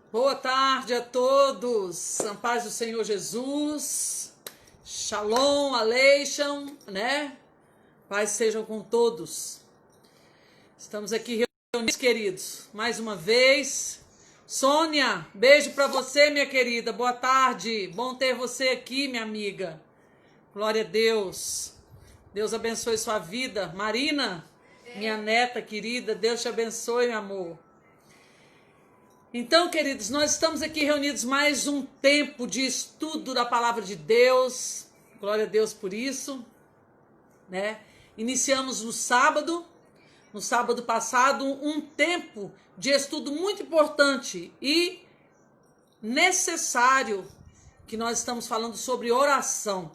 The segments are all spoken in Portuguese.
Boa tarde a todos, a paz do Senhor Jesus, Shalom, Aleichem, né? Paz sejam com todos. Estamos aqui reunidos, queridos, mais uma vez. Sônia, beijo pra você, minha querida, boa tarde, bom ter você aqui, minha amiga. Glória a Deus, Deus abençoe sua vida. Marina, minha neta querida, Deus te abençoe, meu amor. Então, queridos, nós estamos aqui reunidos mais um tempo de estudo da palavra de Deus. Glória a Deus por isso, né? Iniciamos no sábado passado, um tempo de estudo muito importante e necessário, que nós estamos falando sobre oração.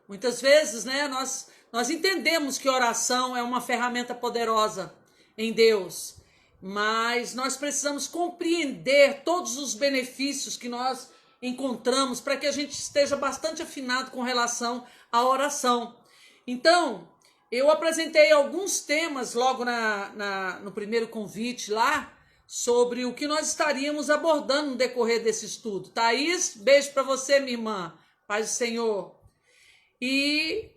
Muitas vezes, né, nós entendemos que oração é uma ferramenta poderosa em Deus, mas nós precisamos compreender todos os benefícios que nós encontramos para que a gente esteja bastante afinado com relação à oração. Então, eu apresentei alguns temas logo no primeiro convite lá, sobre o que nós estaríamos abordando no decorrer desse estudo. Thaís, beijo para você, minha irmã. Paz do Senhor. E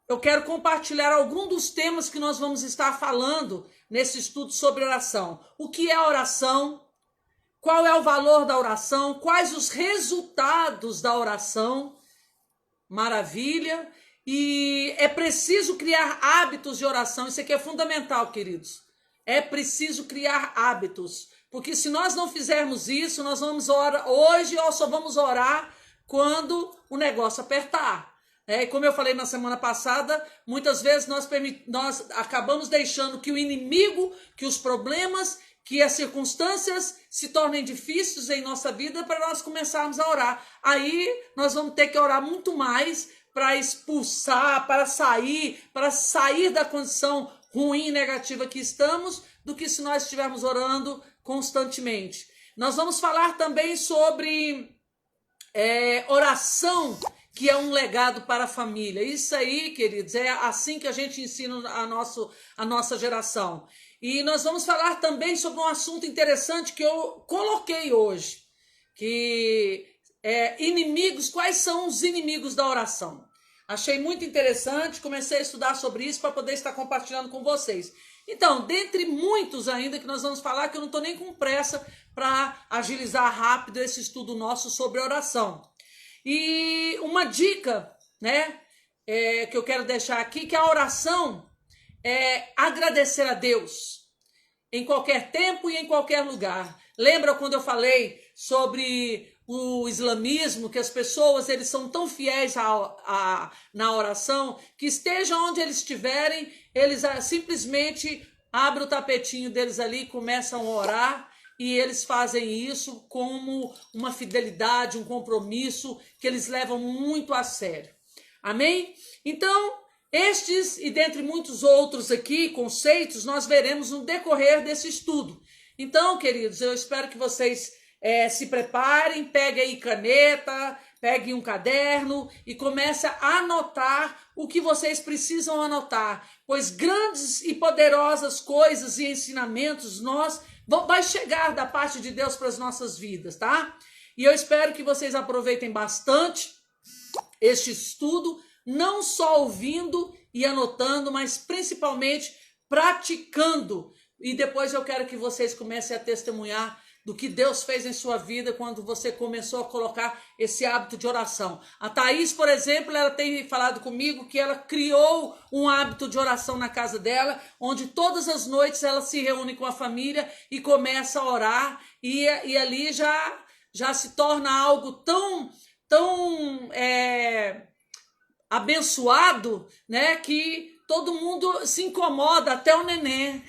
eu quero compartilhar alguns dos temas que nós vamos estar falando nesse estudo sobre oração. O que é oração? Qual é o valor da oração? Quais os resultados da oração? Maravilha! E é preciso criar hábitos de oração. Isso aqui é fundamental, queridos. É preciso criar hábitos. Porque se nós não fizermos isso, nós vamos orar hoje ou só vamos orar quando o negócio apertar. E como eu falei na semana passada, muitas vezes nós acabamos deixando que o inimigo, que os problemas, que as circunstâncias se tornem difíceis em nossa vida para nós começarmos a orar. Aí nós vamos ter que orar muito mais para expulsar, para sair da condição ruim e negativa que estamos, do que se nós estivermos orando constantemente. Nós vamos falar também sobre oração, que é um legado para a família. Isso aí, queridos, é assim que a gente ensina a nossa geração. E nós vamos falar também sobre um assunto interessante que eu coloquei hoje, que é inimigos, quais são os inimigos da oração. Achei muito interessante, comecei a estudar sobre isso para poder estar compartilhando com vocês. Então, dentre muitos ainda que nós vamos falar, que eu não estou nem com pressa para agilizar rápido esse estudo nosso sobre oração. E uma dica, né, que eu quero deixar aqui, que a oração é agradecer a Deus em qualquer tempo e em qualquer lugar. Lembra quando eu falei sobre o islamismo, que as pessoas eles são tão fiéis na oração, que estejam onde eles estiverem, eles simplesmente abrem o tapetinho deles ali e começam a orar. E eles fazem isso como uma fidelidade, um compromisso que eles levam muito a sério. Amém? Então, estes e dentre muitos outros aqui, conceitos, nós veremos no decorrer desse estudo. Então, queridos, eu espero que vocês se preparem, peguem aí caneta, peguem um caderno e comecem a anotar o que vocês precisam anotar, pois grandes e poderosas coisas e ensinamentos vai chegar da parte de Deus para as nossas vidas, tá? E eu espero que vocês aproveitem bastante este estudo, não só ouvindo e anotando, mas principalmente praticando. E depois eu quero que vocês comecem a testemunhar do que Deus fez em sua vida quando você começou a colocar esse hábito de oração. A Thaís, por exemplo, ela tem falado comigo que ela criou um hábito de oração na casa dela, onde todas as noites ela se reúne com a família e começa a orar, e ali já se torna algo tão abençoado, né, que todo mundo se incomoda, até o neném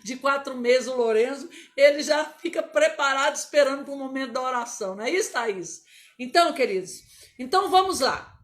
de 4 meses, o Lourenço, ele já fica preparado, esperando para o momento da oração, não é isso, Thaís? Então, queridos, então vamos lá.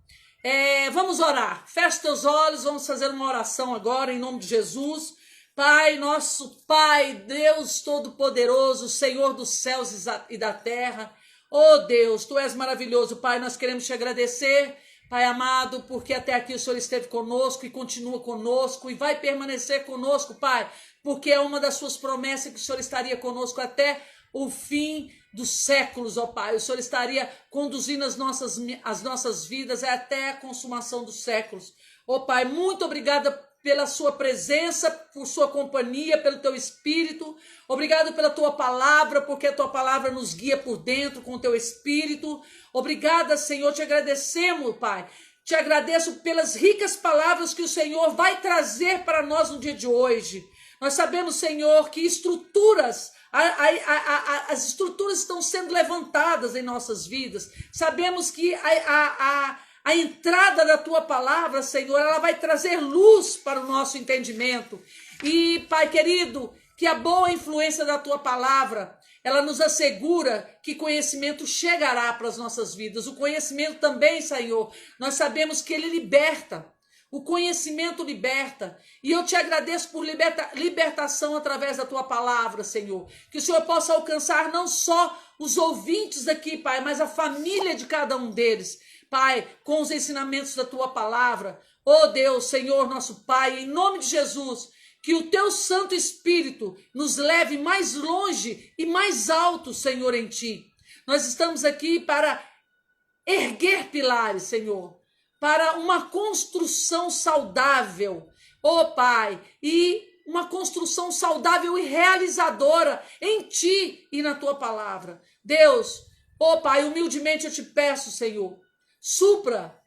Vamos orar. Feche teus olhos, vamos fazer uma oração agora, em nome de Jesus. Pai, nosso Pai, Deus Todo-Poderoso, Senhor dos céus e da terra. Oh Deus, Tu és maravilhoso, Pai, nós queremos te agradecer, Pai amado, porque até aqui o Senhor esteve conosco e continua conosco e vai permanecer conosco, Pai, porque é uma das suas promessas que o Senhor estaria conosco até o fim dos séculos, ó Pai. O Senhor estaria conduzindo as nossas vidas até a consumação dos séculos. Ó Pai, muito obrigada pela sua presença, por sua companhia, pelo teu Espírito. Obrigado pela tua palavra, porque a tua palavra nos guia por dentro com o teu Espírito. Obrigada, Senhor, te agradecemos, Pai. Te agradeço pelas ricas palavras que o Senhor vai trazer para nós no dia de hoje. Nós sabemos, Senhor, que as estruturas estão sendo levantadas em nossas vidas. Sabemos que a entrada da tua palavra, Senhor, ela vai trazer luz para o nosso entendimento. E, Pai querido, que a boa influência da tua palavra, ela nos assegura que conhecimento chegará para as nossas vidas. O conhecimento também, Senhor, nós sabemos que ele liberta. O conhecimento liberta. E eu te agradeço por libertação através da tua palavra, Senhor. Que o Senhor possa alcançar não só os ouvintes daqui, Pai, mas a família de cada um deles. Pai, com os ensinamentos da tua palavra. Oh Deus, Senhor, nosso Pai, em nome de Jesus, que o teu Santo Espírito nos leve mais longe e mais alto, Senhor, em ti. Nós estamos aqui para erguer pilares, Senhor, para uma construção saudável, oh Pai, e uma construção saudável e realizadora em ti e na tua palavra. Deus, oh Pai, humildemente eu te peço, Senhor, supra,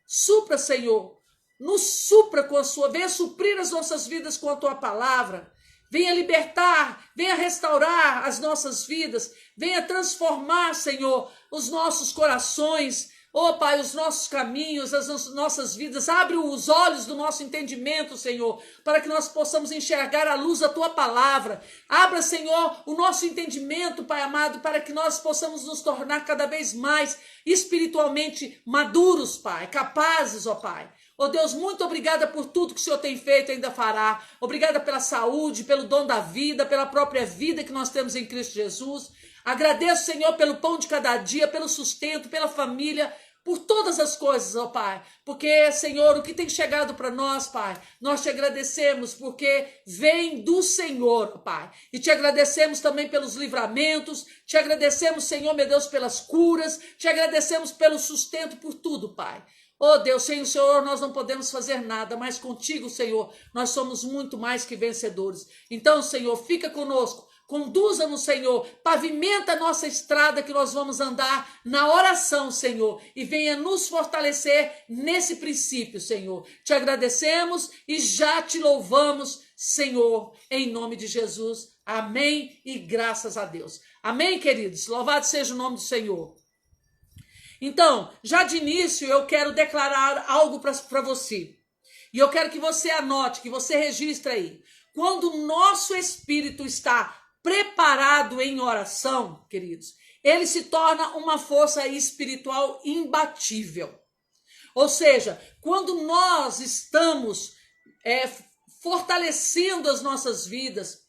Senhor, nos supra com a sua, venha suprir as nossas vidas com a tua palavra, venha libertar, venha restaurar as nossas vidas, venha transformar, Senhor, os nossos corações, oh Pai, os nossos caminhos, as nossas vidas. Abre os olhos do nosso entendimento, Senhor, para que nós possamos enxergar a luz da tua palavra. Abra, Senhor, o nosso entendimento, Pai amado, para que nós possamos nos tornar cada vez mais espiritualmente maduros, Pai, capazes, ó Pai. Oh Deus, muito obrigada por tudo que o Senhor tem feito e ainda fará. Obrigada pela saúde, pelo dom da vida, pela própria vida que nós temos em Cristo Jesus. Agradeço, Senhor, pelo pão de cada dia, pelo sustento, pela família, por todas as coisas, ó Pai. Porque, Senhor, o que tem chegado para nós, Pai, nós te agradecemos porque vem do Senhor, ó Pai. E te agradecemos também pelos livramentos, te agradecemos, Senhor, meu Deus, pelas curas, te agradecemos pelo sustento, por tudo, Pai. Oh Deus, sem o Senhor nós não podemos fazer nada, mas contigo, Senhor, nós somos muito mais que vencedores. Então, Senhor, fica conosco, conduza-nos, Senhor, pavimenta a nossa estrada que nós vamos andar na oração, Senhor, e venha nos fortalecer nesse princípio, Senhor. Te agradecemos e já te louvamos, Senhor, em nome de Jesus. Amém e graças a Deus. Amém, queridos? Louvado seja o nome do Senhor. Então, já de início, eu quero declarar algo para você. E eu quero que você anote, que você registre aí. Quando o nosso espírito está preparado em oração, queridos, ele se torna uma força espiritual imbatível. Ou seja, quando nós estamos fortalecendo as nossas vidas,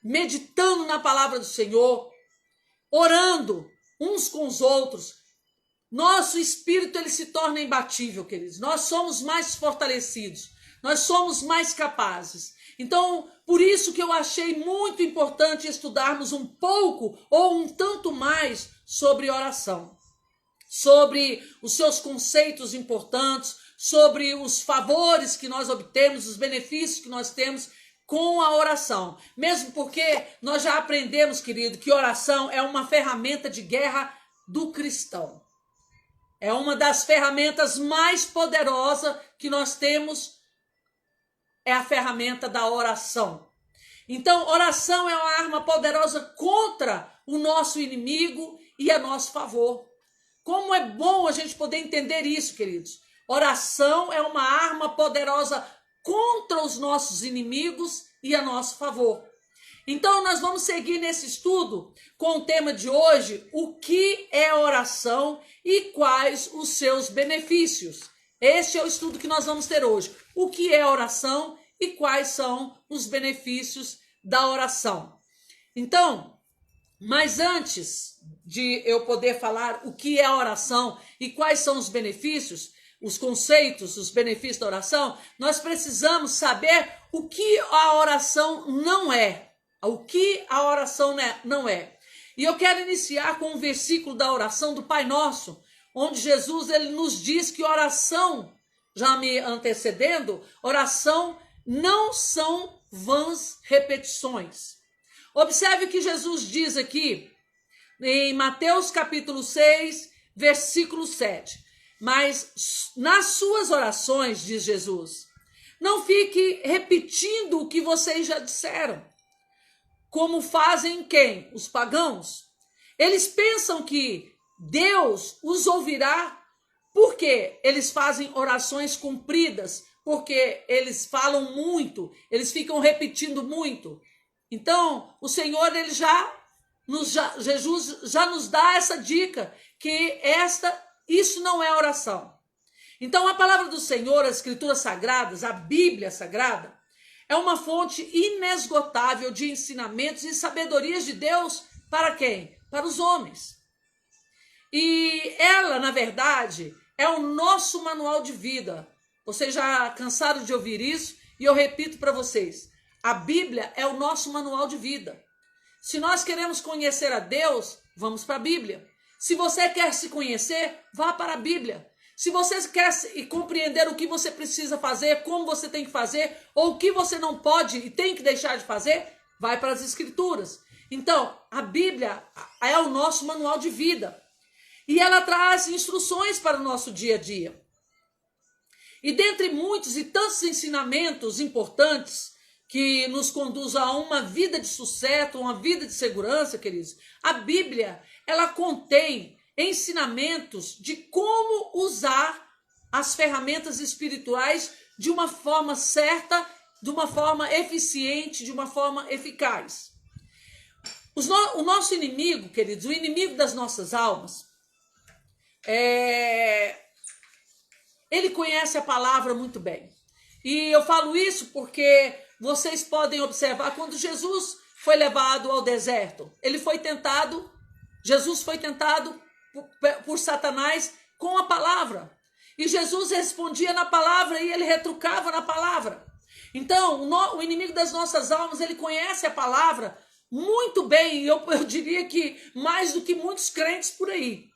meditando na palavra do Senhor, orando uns com os outros, nosso espírito ele se torna imbatível, queridos. Nós somos mais fortalecidos, nós somos mais capazes. Então, por isso que eu achei muito importante estudarmos um pouco ou um tanto mais sobre oração, sobre os seus conceitos importantes, sobre os favores que nós obtemos, os benefícios que nós temos com a oração. Mesmo porque nós já aprendemos, querido, que oração é uma ferramenta de guerra do cristão. É uma das ferramentas mais poderosas que nós temos, é a ferramenta da oração. Então, oração é uma arma poderosa contra o nosso inimigo e a nosso favor. Como é bom a gente poder entender isso, queridos. Oração é uma arma poderosa contra os nossos inimigos e a nosso favor. Então, nós vamos seguir nesse estudo com o tema de hoje, o que é oração e quais os seus benefícios. Este é o estudo que nós vamos ter hoje. O que é oração e quais são os benefícios da oração. Então, mas antes de eu poder falar o que é a oração e quais são os benefícios, os conceitos, os benefícios da oração, nós precisamos saber o que a oração não é. O que a oração não é. E eu quero iniciar com um versículo da oração do Pai Nosso, onde Jesus ele nos diz que oração, já me antecedendo, oração não são vãs repetições. Observe o que Jesus diz aqui em Mateus capítulo 6, versículo 7. Mas nas suas orações, diz Jesus, não fique repetindo o que vocês já disseram, como fazem quem? Os pagãos. Eles pensam que Deus os ouvirá porque eles fazem orações compridas, porque eles falam muito, eles ficam repetindo muito. Então, o Senhor, Jesus já nos dá essa dica, que isso não é oração. Então, a palavra do Senhor, as Escrituras Sagradas, a Bíblia Sagrada, é uma fonte inesgotável de ensinamentos e sabedorias de Deus para quem? Para os homens. E ela, na verdade, é o nosso manual de vida. Vocês já cansaram de ouvir isso? E eu repito para vocês, a Bíblia é o nosso manual de vida. Se nós queremos conhecer a Deus, vamos para a Bíblia. Se você quer se conhecer, vá para a Bíblia. Se você quer compreender o que você precisa fazer, como você tem que fazer, ou o que você não pode e tem que deixar de fazer, vai para as Escrituras. Então, a Bíblia é o nosso manual de vida. E ela traz instruções para o nosso dia a dia. E dentre muitos e tantos ensinamentos importantes que nos conduzem a uma vida de sucesso, uma vida de segurança, queridos, a Bíblia, ela contém ensinamentos de como usar as ferramentas espirituais de uma forma certa, de uma forma eficiente, de uma forma eficaz. O nosso inimigo, queridos, o inimigo das nossas almas, ele conhece a palavra muito bem. E eu falo isso porque vocês podem observar quando Jesus foi levado ao deserto. Jesus foi tentado por Satanás com a palavra. E Jesus respondia na palavra e ele retrucava na palavra. Então, o inimigo das nossas almas, ele conhece a palavra muito bem. E eu diria que mais do que muitos crentes por aí.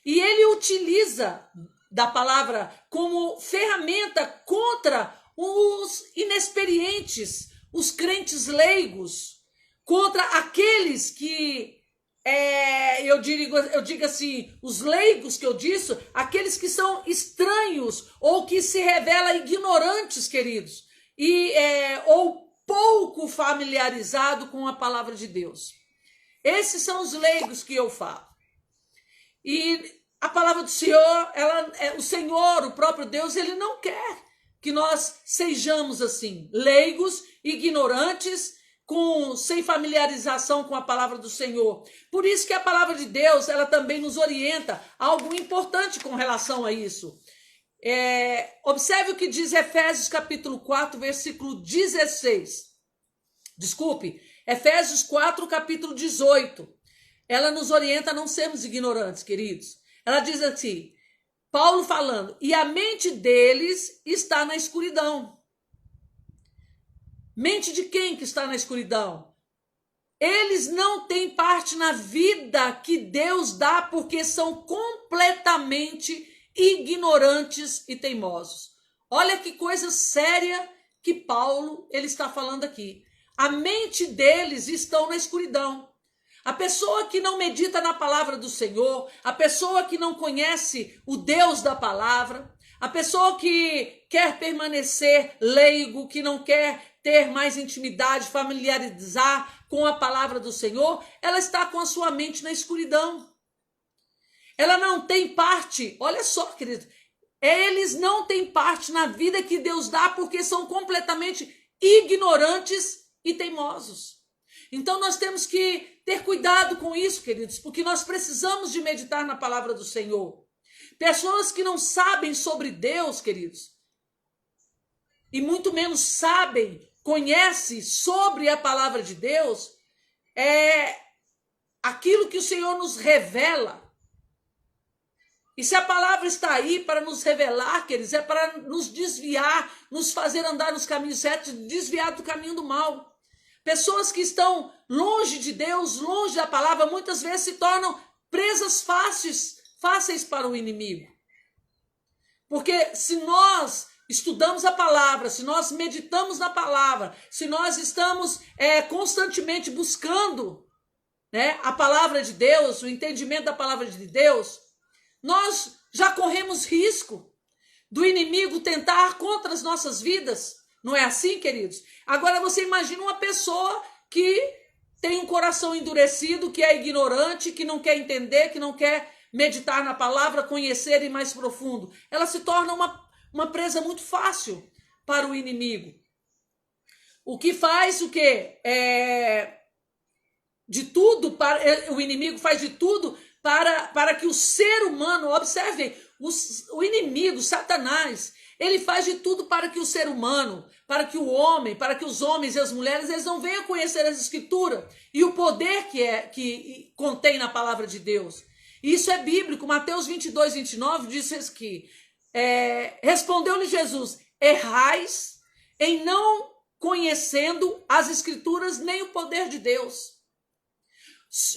E ele utiliza da palavra como ferramenta contra os inexperientes, os crentes leigos, contra aqueles que, eu digo assim, os leigos que eu disse, aqueles que são estranhos ou que se revelam ignorantes, queridos, ou pouco familiarizado com a palavra de Deus. Esses são os leigos que eu falo. E a palavra do Senhor, o Senhor, o próprio Deus, ele não quer que nós sejamos assim, leigos, ignorantes, sem familiarização com a palavra do Senhor. Por isso que a palavra de Deus, ela também nos orienta a algo importante com relação a isso. Observe o que diz Efésios capítulo 4, versículo 16. Desculpe, Efésios 4, capítulo 18. Ela nos orienta a não sermos ignorantes, queridos. Ela diz assim, Paulo falando, e a mente deles está na escuridão. Mente de quem que está na escuridão? Eles não têm parte na vida que Deus dá porque são completamente ignorantes e teimosos. Olha que coisa séria que Paulo ele está falando aqui. A mente deles está na escuridão. A pessoa que não medita na palavra do Senhor, a pessoa que não conhece o Deus da palavra, a pessoa que quer permanecer leigo, que não quer ter mais intimidade, familiarizar com a palavra do Senhor, ela está com a sua mente na escuridão. Ela não tem parte, olha só, querido, eles não têm parte na vida que Deus dá porque são completamente ignorantes e teimosos. Então nós temos que ter cuidado com isso, queridos, porque nós precisamos de meditar na palavra do Senhor. Pessoas que não sabem sobre Deus, queridos, e muito menos conhecem sobre a palavra de Deus, é aquilo que o Senhor nos revela. E se a palavra está aí para nos revelar, queridos, é para nos desviar, nos fazer andar nos caminhos certos, desviar do caminho do mal. Pessoas que estão longe de Deus, longe da palavra, muitas vezes se tornam presas fáceis para o inimigo. Porque se nós estudamos a palavra, se nós meditamos na palavra, se nós estamos constantemente buscando, né, a palavra de Deus, o entendimento da palavra de Deus, nós já corremos risco do inimigo tentar contra as nossas vidas. Não é assim, queridos? Agora você imagina uma pessoa que tem um coração endurecido, que é ignorante, que não quer entender, que não quer meditar na palavra, conhecer e mais profundo. Ela se torna uma presa muito fácil para o inimigo. O que faz o quê? O inimigo faz de tudo para que o ser humano, observem, o inimigo, Satanás, ele faz de tudo para que o ser humano, para que o homem, para que os homens e as mulheres, eles não venham conhecer as escrituras e o poder que contém na palavra de Deus. Isso é bíblico. Mateus 22, 29 diz que respondeu-lhe Jesus: errais em não conhecendo as escrituras nem o poder de Deus.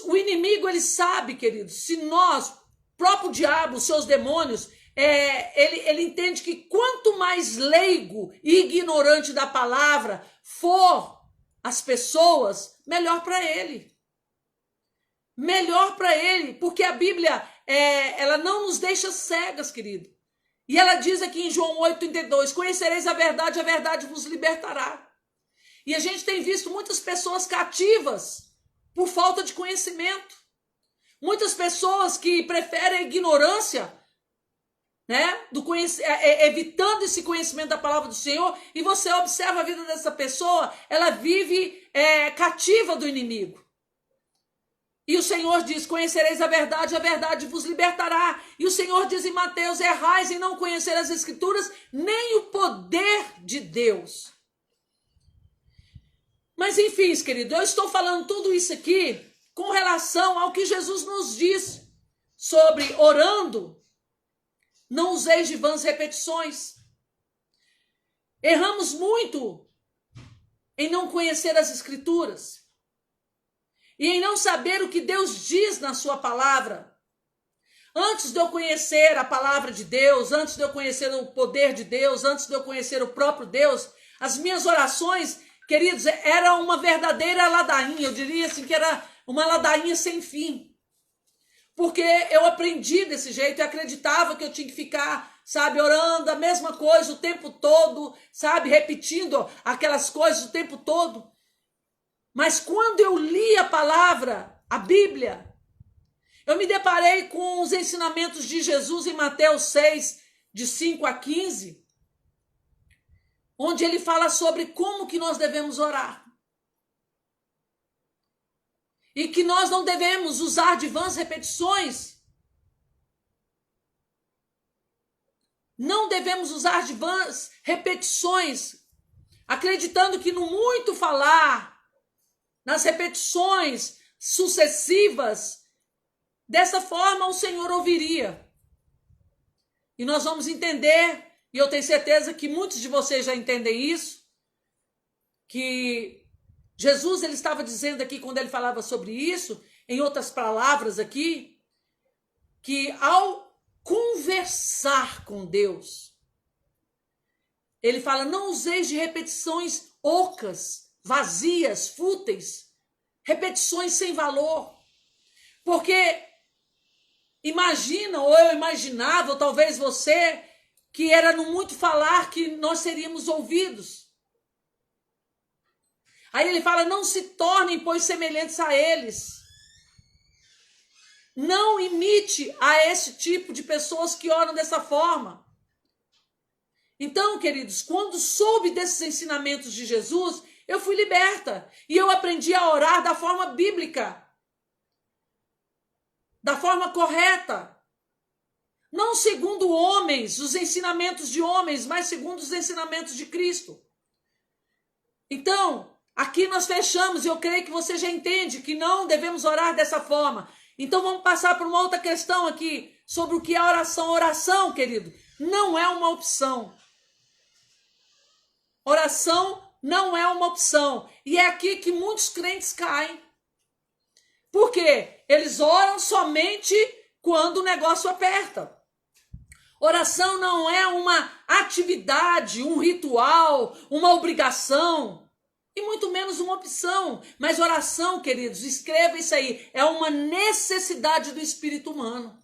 O inimigo, ele sabe, queridos, se nós, próprio diabo, seus demônios, ele entende que quanto mais leigo e ignorante da palavra for as pessoas, melhor para ele. Melhor para ele, porque a Bíblia, ela não nos deixa cegas, querido. E ela diz aqui em João 8,32, conhecereis a verdade vos libertará. E a gente tem visto muitas pessoas cativas por falta de conhecimento. Muitas pessoas que preferem a ignorância, né, evitando esse conhecimento da palavra do Senhor, e você observa a vida dessa pessoa, ela vive cativa do inimigo. E o Senhor diz, conhecereis a verdade vos libertará. E o Senhor diz em Mateus, errais em não conhecer as escrituras, nem o poder de Deus. Mas enfim, querido, eu estou falando tudo isso aqui com relação ao que Jesus nos diz sobre orando. Não useis de vãs repetições. Erramos muito em não conhecer as escrituras e em não saber o que Deus diz na sua palavra. Antes de eu conhecer a palavra de Deus, antes de eu conhecer o poder de Deus, antes de eu conhecer o próprio Deus, as minhas orações, queridos, era uma verdadeira ladainha. Eu diria assim que era uma ladainha sem fim. Porque eu aprendi desse jeito e acreditava que eu tinha que ficar, sabe, orando a mesma coisa o tempo todo, sabe, repetindo aquelas coisas o tempo todo. Mas quando eu li a palavra, a Bíblia, eu me deparei com os ensinamentos de Jesus em Mateus 6, de 5 a 15, onde ele fala sobre como que nós devemos orar. E que nós não devemos usar de vãs repetições. Não devemos usar de vãs repetições, acreditando que no muito falar, nas repetições sucessivas, dessa forma o Senhor ouviria. E nós vamos entender, e eu tenho certeza que muitos de vocês já entendem isso, que Jesus, ele estava dizendo aqui, quando ele falava sobre isso, em outras palavras aqui, que ao conversar com Deus, ele fala, não useis de repetições ocas, vazias, fúteis, repetições sem valor. Porque imagina, ou eu imaginava, ou talvez você, que era no muito falar que nós seríamos ouvidos. Aí ele fala, não se tornem, pois, semelhantes a eles. Não imite a esse tipo de pessoas que oram dessa forma. Então, queridos, quando soube desses ensinamentos de Jesus, eu fui liberta. E eu aprendi a orar da forma bíblica. Da forma correta. Não segundo homens, os ensinamentos de homens, mas segundo os ensinamentos de Cristo. Então, aqui nós fechamos, e eu creio que você já entende que não devemos orar dessa forma. Então vamos passar por uma outra questão aqui, sobre o que é oração. Oração, querido, não é uma opção. Oração não é uma opção. E é aqui que muitos crentes caem. Por quê? Eles oram somente quando o negócio aperta. Oração não é uma atividade, um ritual, uma obrigação, e muito menos uma opção. Mas oração, queridos, escreva isso aí, é uma necessidade do espírito humano.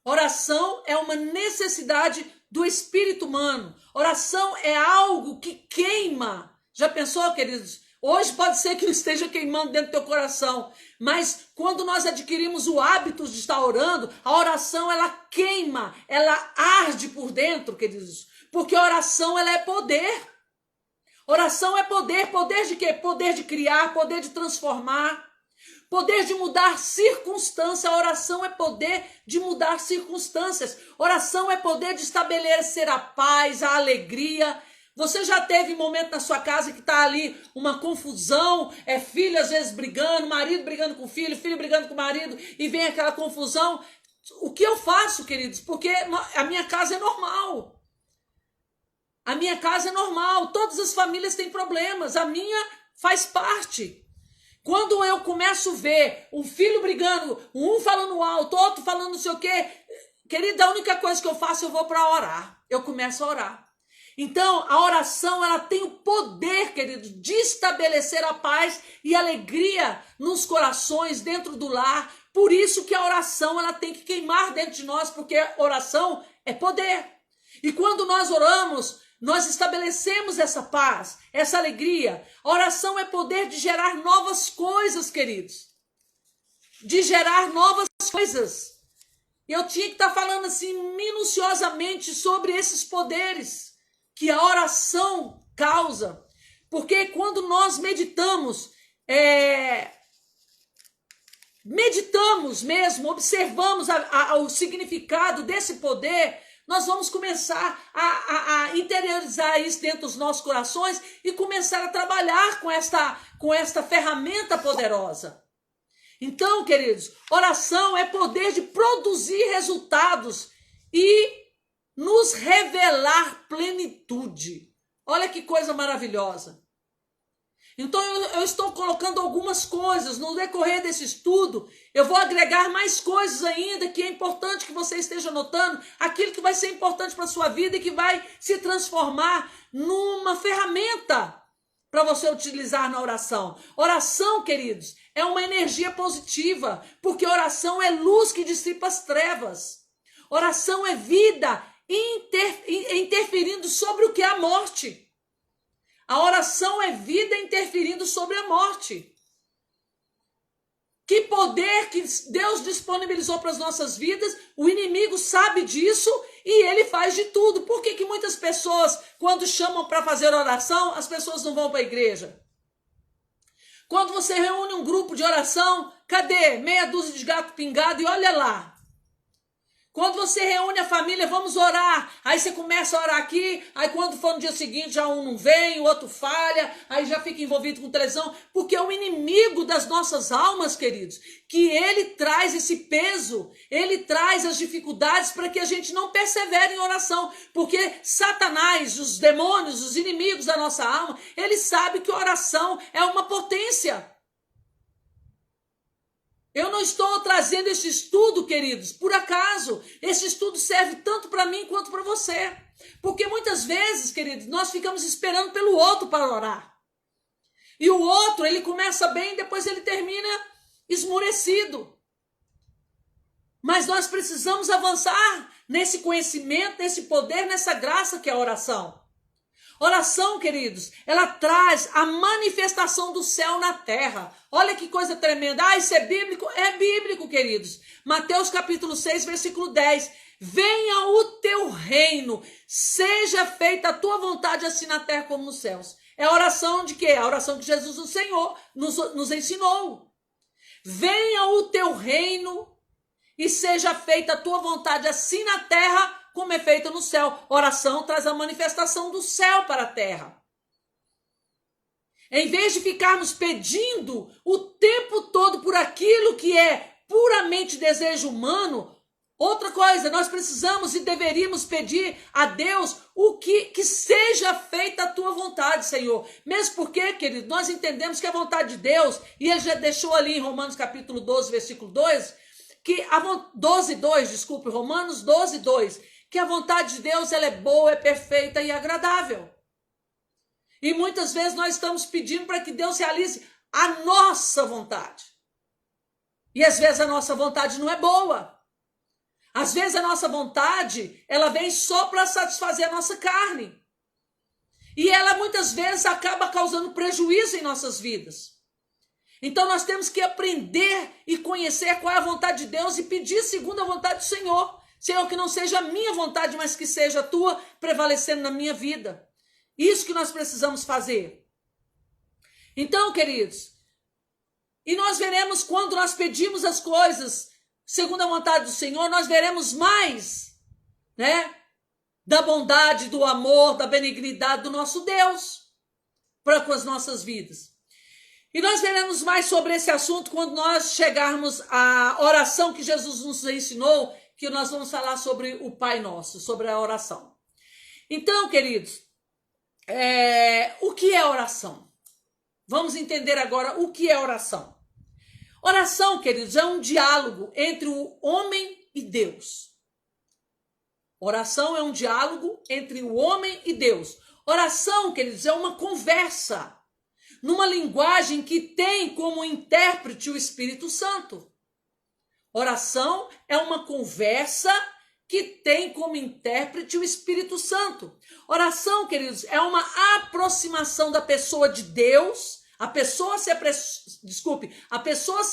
Oração é uma necessidade do espírito humano. Oração é algo que queima. Já pensou, queridos? Hoje pode ser que não esteja queimando dentro do teu coração, mas quando nós adquirimos o hábito de estar orando, a oração ela queima, ela arde por dentro, queridos, porque a oração ela é poder. Oração é poder, poder de quê? Poder de criar, poder de transformar, poder de mudar circunstâncias. A oração é poder de mudar circunstâncias. Oração é poder de estabelecer a paz, a alegria. Você já teve momento na sua casa que está ali uma confusão, filho às vezes brigando, marido brigando com filho brigando com o marido, e vem aquela confusão. O que eu faço, queridos? Porque a minha casa é normal. A minha casa é normal. Todas as famílias têm problemas. A minha faz parte. Quando eu começo a ver um filho brigando, um falando alto, outro falando não sei o quê, querida, a única coisa que eu faço, eu vou para orar. Eu começo a orar. Então, a oração, ela tem o poder, querido, de estabelecer a paz e alegria nos corações, dentro do lar. Por isso que a oração, ela tem que queimar dentro de nós, porque oração é poder. E quando nós oramos, nós estabelecemos essa paz, essa alegria. A oração é poder de gerar novas coisas, queridos. De gerar novas coisas. E eu tinha que estar falando assim, minuciosamente sobre esses poderes que a oração causa. Porque quando nós meditamos mesmo, observamos o significado desse poder, nós vamos começar a interiorizar isso dentro dos nossos corações e começar a trabalhar com esta ferramenta poderosa. Então, queridos, oração é poder de produzir resultados e nos revelar plenitude. Olha que coisa maravilhosa. Então eu estou colocando algumas coisas no decorrer desse estudo. Eu vou agregar mais coisas ainda que é importante que você esteja anotando. Aquilo que vai ser importante para a sua vida e que vai se transformar numa ferramenta para você utilizar na oração. Oração, queridos, é uma energia positiva, porque oração é luz que dissipa as trevas. Oração é vida interferindo sobre o que é a morte. A oração é vida interferindo sobre a morte. Que poder que Deus disponibilizou para as nossas vidas, o inimigo sabe disso e ele faz de tudo. Por que muitas pessoas, quando chamam para fazer oração, as pessoas não vão para a igreja? Quando você reúne um grupo de oração, cadê? Meia dúzia de gato pingado e olha lá. Quando você reúne a família, vamos orar. Aí você começa a orar aqui, aí quando for no dia seguinte, já um não vem, o outro falha, aí já fica envolvido com televisão. Porque é o inimigo das nossas almas, queridos, que ele traz esse peso, ele traz as dificuldades para que a gente não persevere em oração. Porque Satanás, os demônios, os inimigos da nossa alma, eles sabem que a oração é uma potência. Eu não estou trazendo esse estudo, queridos, por acaso. Esse estudo serve tanto para mim quanto para você. Porque muitas vezes, queridos, nós ficamos esperando pelo outro para orar. E o outro, ele começa bem, depois ele termina esmurecido. Mas nós precisamos avançar nesse conhecimento, nesse poder, nessa graça que é a oração. Oração, queridos, ela traz a manifestação do céu na terra. Olha que coisa tremenda. Ah, isso é bíblico? É bíblico, queridos. Mateus capítulo 6, versículo 10. Venha o teu reino, seja feita a tua vontade assim na terra como nos céus. É a oração de quê? A oração que Jesus, o Senhor, nos ensinou. Venha o teu reino e seja feita a tua vontade assim na terra como é feito no céu. Oração traz a manifestação do céu para a terra. Em vez de ficarmos pedindo o tempo todo por aquilo que é puramente desejo humano, Outra coisa, nós precisamos e deveríamos pedir a Deus que seja feita a tua vontade, Senhor. Mesmo porque, querido, nós entendemos que a vontade de Deus, e ele já deixou ali em Romanos capítulo 12, versículo 2, Romanos 12, 2, que a vontade de Deus ela é boa, é perfeita e agradável. E muitas vezes nós estamos pedindo para que Deus realize a nossa vontade. E às vezes a nossa vontade não é boa. Às vezes a nossa vontade, ela vem só para satisfazer a nossa carne. E ela muitas vezes acaba causando prejuízo em nossas vidas. Então nós temos que aprender e conhecer qual é a vontade de Deus e pedir segundo a vontade do Senhor. Senhor, que não seja a minha vontade, mas que seja a tua prevalecendo na minha vida. Isso que nós precisamos fazer. Então, queridos, e nós veremos quando nós pedimos as coisas segundo a vontade do Senhor, nós veremos mais, né, da bondade, do amor, da benignidade do nosso Deus para com as nossas vidas. E nós veremos mais sobre esse assunto quando nós chegarmos à oração que Jesus nos ensinou, que nós vamos falar sobre o Pai Nosso, sobre a oração. Então, queridos, o que é oração? Vamos entender agora o que é oração. Oração, queridos, é um diálogo entre o homem e Deus. Oração é um diálogo entre o homem e Deus. Oração, queridos, é uma conversa numa linguagem que tem como intérprete o Espírito Santo. Oração é uma conversa que tem como intérprete o Espírito Santo. Oração, queridos, é uma aproximação da pessoa de Deus. A pessoa se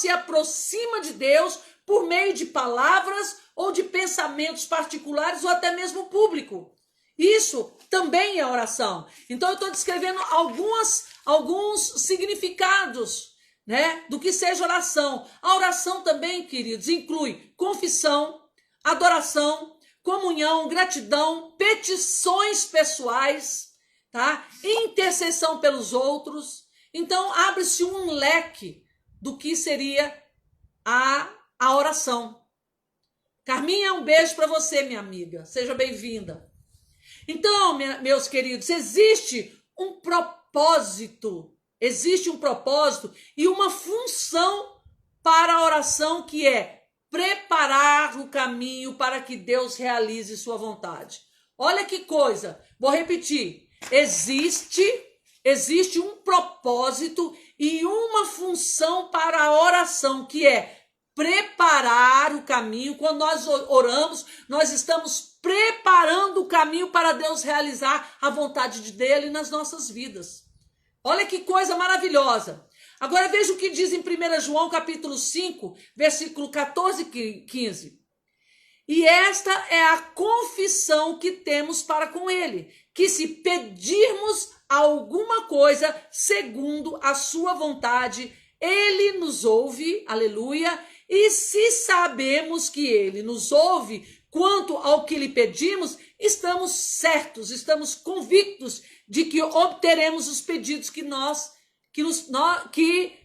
aproxima de Deus por meio de palavras ou de pensamentos particulares ou até mesmo público. Isso também é oração. Então eu estou descrevendo alguns significados, né, do que seja oração. A oração também, queridos, inclui confissão, adoração, comunhão, gratidão, petições pessoais, tá? Intercessão pelos outros. Então, abre-se um leque do que seria a oração. Carminha, um beijo para você, minha amiga. Seja bem-vinda. Então, meus queridos, existe um propósito e uma função para a oração, que é preparar o caminho para que Deus realize sua vontade. Olha que coisa, vou repetir. Existe um propósito e uma função para a oração, que é preparar o caminho. Quando nós oramos, nós estamos preparando o caminho para Deus realizar a vontade dele nas nossas vidas. Olha que coisa maravilhosa. Agora veja o que diz em 1 João capítulo 5, versículo 14 e 15. E esta é a confissão que temos para com ele, que se pedirmos alguma coisa segundo a sua vontade, ele nos ouve, aleluia, e se sabemos que ele nos ouve quanto ao que lhe pedimos, estamos certos, estamos convictos de que obteremos os pedidos que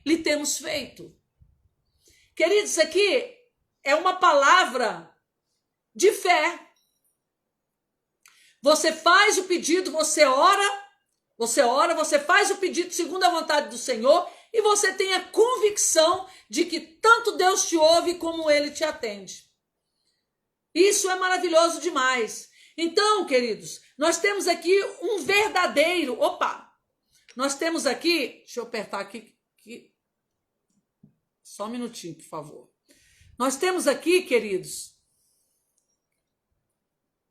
lhe temos feito. Queridos, isso aqui é uma palavra de fé. Você faz o pedido, você ora, você faz o pedido segundo a vontade do Senhor e você tem a convicção de que tanto Deus te ouve como ele te atende. Isso é maravilhoso demais. Então, queridos, nós temos aqui um verdadeiro... Nós temos aqui... Deixa eu apertar aqui. Só um minutinho, por favor. Nós temos aqui, queridos...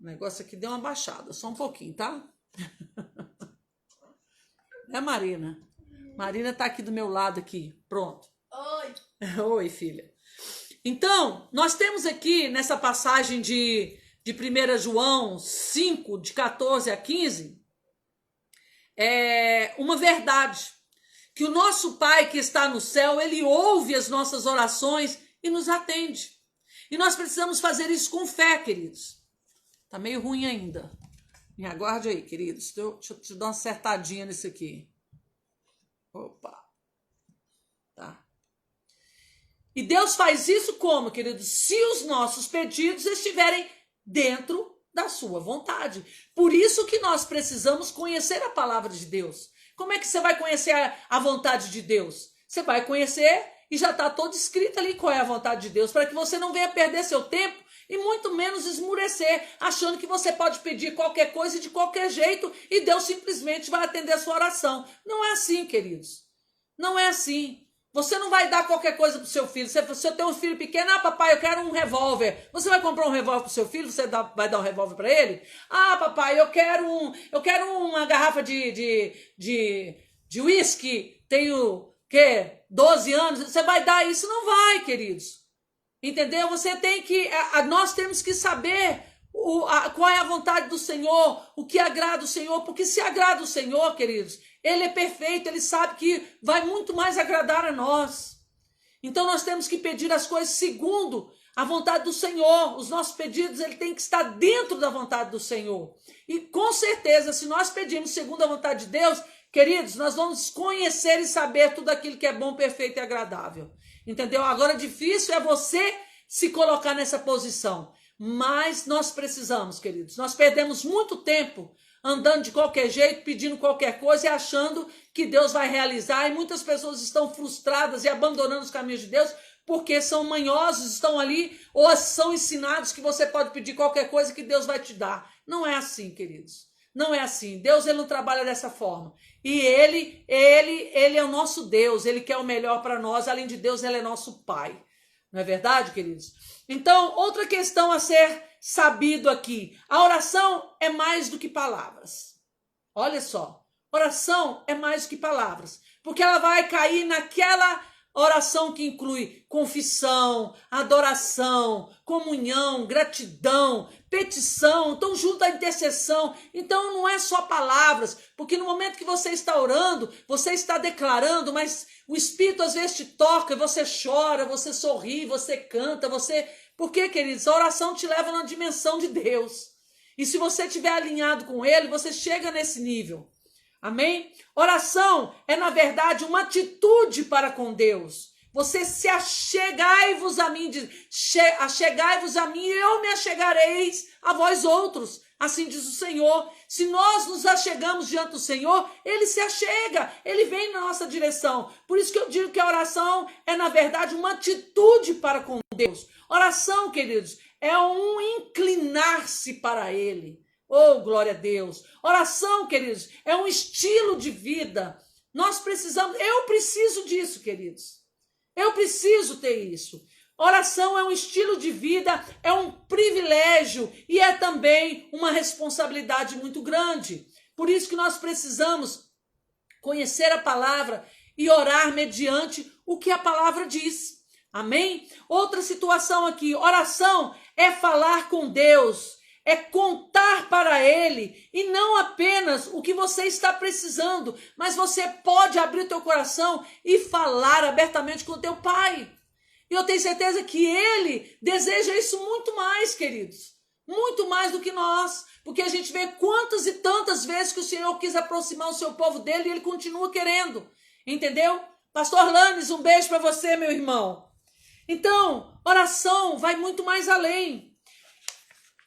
O negócio aqui deu uma baixada. Só um pouquinho, tá? É, Marina? Marina tá aqui do meu lado aqui. Pronto. Oi. Oi, filha. Então, nós temos aqui nessa passagem de 1 João 5, de 14 a 15, uma verdade. Que o nosso Pai que está no céu, ele ouve as nossas orações e nos atende. E nós precisamos fazer isso com fé, queridos. Tá meio ruim ainda. Me aguarde aí, queridos. Deixa eu te dar uma acertadinha nisso aqui. Opa. Tá. E Deus faz isso como, queridos? Se os nossos pedidos estiverem dentro da sua vontade. Por isso que nós precisamos conhecer a palavra de Deus. Como é que você vai conhecer a vontade de Deus? Você vai conhecer e já está todo escrito ali qual é a vontade de Deus, para que você não venha perder seu tempo e muito menos esmurecer, achando que você pode pedir qualquer coisa de qualquer jeito e Deus simplesmente vai atender a sua oração. Não é assim, queridos. Não é assim. Você não vai dar qualquer coisa para o seu filho. Se você tem um filho pequeno, papai, eu quero um revólver. Você vai comprar um revólver para o seu filho? Você vai dar um revólver para ele? Papai, eu quero uma garrafa de uísque. Tenho, 12 anos. Você vai dar isso? Não vai, queridos. Entendeu? Nós temos que saber qual é a vontade do Senhor, o que agrada o Senhor, porque se agrada o Senhor, queridos, Ele é perfeito, Ele sabe que vai muito mais agradar a nós. Então nós temos que pedir as coisas segundo a vontade do Senhor. Os nossos pedidos, ele tem que estar dentro da vontade do Senhor. E com certeza, se nós pedirmos segundo a vontade de Deus, queridos, nós vamos conhecer e saber tudo aquilo que é bom, perfeito e agradável. Entendeu? Agora, difícil é você se colocar nessa posição. Mas nós precisamos, queridos. Nós perdemos muito tempo andando de qualquer jeito, pedindo qualquer coisa e achando que Deus vai realizar. E muitas pessoas estão frustradas e abandonando os caminhos de Deus porque são manhosos, estão ali ou são ensinados que você pode pedir qualquer coisa que Deus vai te dar. Não é assim, queridos. Não é assim. Deus, ele não trabalha dessa forma. E ele é o nosso Deus. Ele quer o melhor para nós. Além de Deus, ele é nosso Pai. Não é verdade, queridos? Então, outra questão a ser sabido aqui. A oração é mais do que palavras. Olha só. Oração é mais do que palavras. Porque ela vai cair naquela oração que inclui confissão, adoração, comunhão, gratidão, petição, então junto à intercessão. Então não é só palavras, porque no momento que você está orando, você está declarando, mas o Espírito às vezes te toca, você chora, você sorri, você canta, Porque, queridos, a oração te leva na dimensão de Deus. E se você estiver alinhado com Ele, você chega nesse nível. Amém? Oração é, na verdade, uma atitude para com Deus. Você se achegai-vos a mim, achegai-vos a mim e eu me achegareis a vós outros. Assim diz o Senhor. Se nós nos achegamos diante do Senhor, Ele se achega, Ele vem na nossa direção. Por isso que eu digo que a oração é, na verdade, uma atitude para com Deus. Oração, queridos, é um inclinar-se para Ele. Oh, glória a Deus. Oração, queridos, é um estilo de vida. Nós precisamos, eu preciso disso, queridos. Eu preciso ter isso. Oração é um estilo de vida, é um privilégio e é também uma responsabilidade muito grande. Por isso que nós precisamos conhecer a palavra e orar mediante o que a palavra diz. Amém? Outra situação aqui, oração é falar com Deus. É contar para Ele e não apenas o que você está precisando, mas você pode abrir o teu coração e falar abertamente com o teu Pai. E eu tenho certeza que Ele deseja isso muito mais, queridos. Muito mais do que nós. Porque a gente vê quantas e tantas vezes que o Senhor quis aproximar o seu povo dele e Ele continua querendo. Entendeu? Pastor Lanes, um beijo para você, meu irmão. Então, oração vai muito mais além.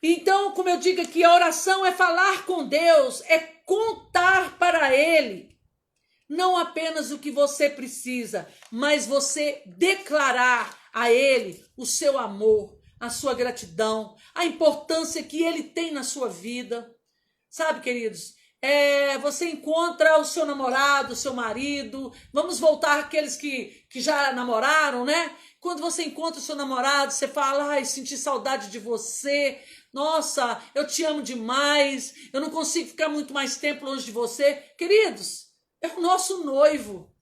Então, como eu digo aqui, a oração é falar com Deus, é contar para Ele, não apenas o que você precisa, mas você declarar a Ele o seu amor, a sua gratidão, a importância que Ele tem na sua vida. Sabe, queridos, você encontra o seu namorado, o seu marido, vamos voltar àqueles que já namoraram, né? Quando você encontra o seu namorado, você fala, ai, senti saudade de você. Nossa, eu te amo demais, eu não consigo ficar muito mais tempo longe de você. Queridos, é o nosso noivo.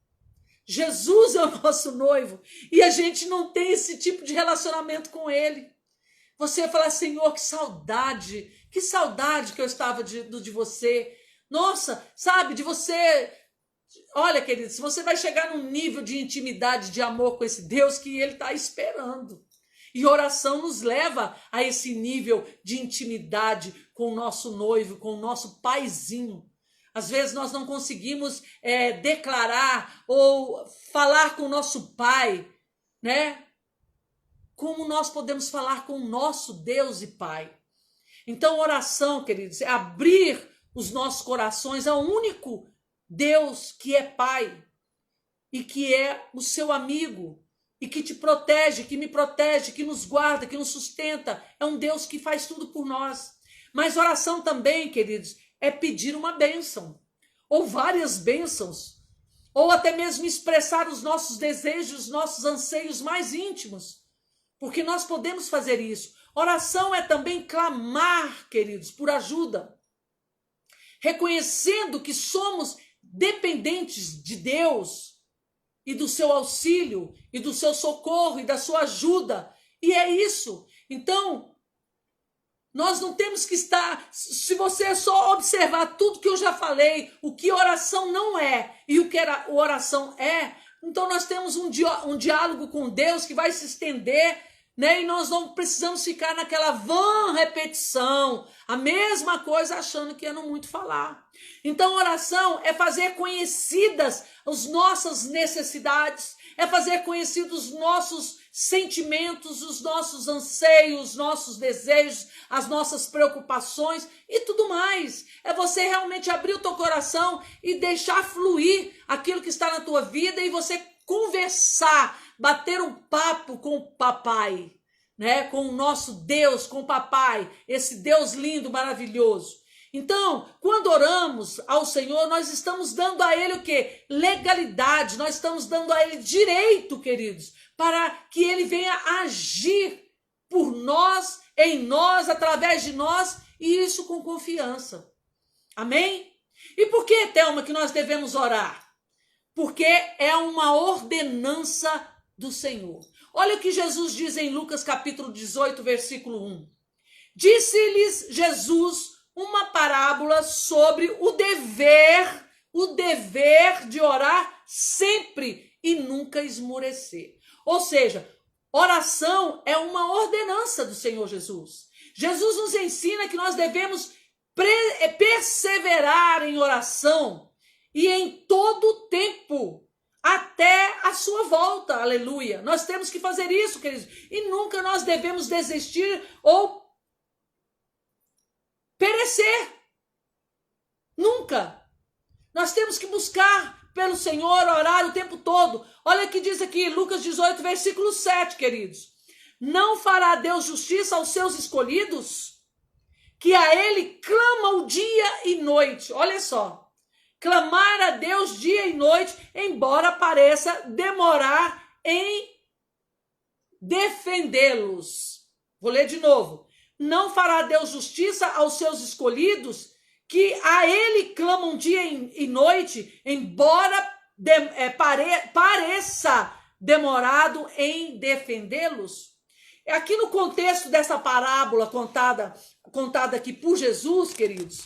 Jesus é o nosso noivo. E a gente não tem esse tipo de relacionamento com Ele. Você vai falar, Senhor, que saudade que eu estava de você. Nossa, sabe, de você. Olha, queridos, você vai chegar num nível de intimidade, de amor com esse Deus que Ele está esperando. E oração nos leva a esse nível de intimidade com o nosso noivo, com o nosso paizinho. Às vezes nós não conseguimos declarar ou falar com o nosso pai, né? como nós podemos falar com o nosso Deus e Pai. Então, oração, queridos, é abrir os nossos corações ao único Deus que é Pai e que é o seu amigo e que te protege, que me protege, que nos guarda, que nos sustenta. É um Deus que faz tudo por nós. Mas oração também, queridos, é pedir uma bênção, ou várias bênçãos, ou até mesmo expressar os nossos desejos, os nossos anseios mais íntimos, porque nós podemos fazer isso. Oração é também clamar, queridos, por ajuda, reconhecendo que somos dependentes de Deus e do seu auxílio, e do seu socorro, e da sua ajuda. E é isso. Então, nós não temos que estar... Se você só observar tudo que eu já falei, o que oração não é e o que oração é, então nós temos um diálogo com Deus que vai se estender, né? E nós não precisamos ficar naquela vã repetição, a mesma coisa achando que é não muito falar. Então, oração é fazer conhecidas as nossas necessidades, é fazer conhecidos os nossos sentimentos, os nossos anseios, os nossos desejos, as nossas preocupações e tudo mais. É você realmente abrir o teu coração e deixar fluir aquilo que está na tua vida e você conversar, bater um papo com o papai, né? Com o nosso Deus, com o papai, esse Deus lindo, maravilhoso. Então, quando oramos ao Senhor, nós estamos dando a Ele o quê? Legalidade, nós estamos dando a Ele direito, queridos, para que Ele venha agir por nós, em nós, através de nós, e isso com confiança. Amém? E por que, Thelma, que nós devemos orar? Porque é uma ordenança do Senhor. Olha o que Jesus diz em Lucas capítulo 18, versículo 1. Disse-lhes Jesus uma parábola sobre o dever de orar sempre e nunca esmorecer. Ou seja, oração é uma ordenança do Senhor Jesus. Jesus nos ensina que nós devemos perseverar em oração e em todo tempo, até a sua volta, aleluia. Nós temos que fazer isso, queridos, e nunca nós devemos desistir ou perecer. Nunca. Nós temos que buscar pelo Senhor, orar o tempo todo. Olha o que diz aqui, Lucas 18, versículo 7, queridos. Não fará Deus justiça aos seus escolhidos, que a Ele clamam dia e noite. Olha só. Clamar a Deus dia e noite, embora pareça demorar em defendê-los. Vou ler de novo. Não fará Deus justiça aos seus escolhidos, que a Ele clamam dia e noite, embora pareça demorado em defendê-los? Aqui no contexto dessa parábola contada aqui por Jesus, queridos,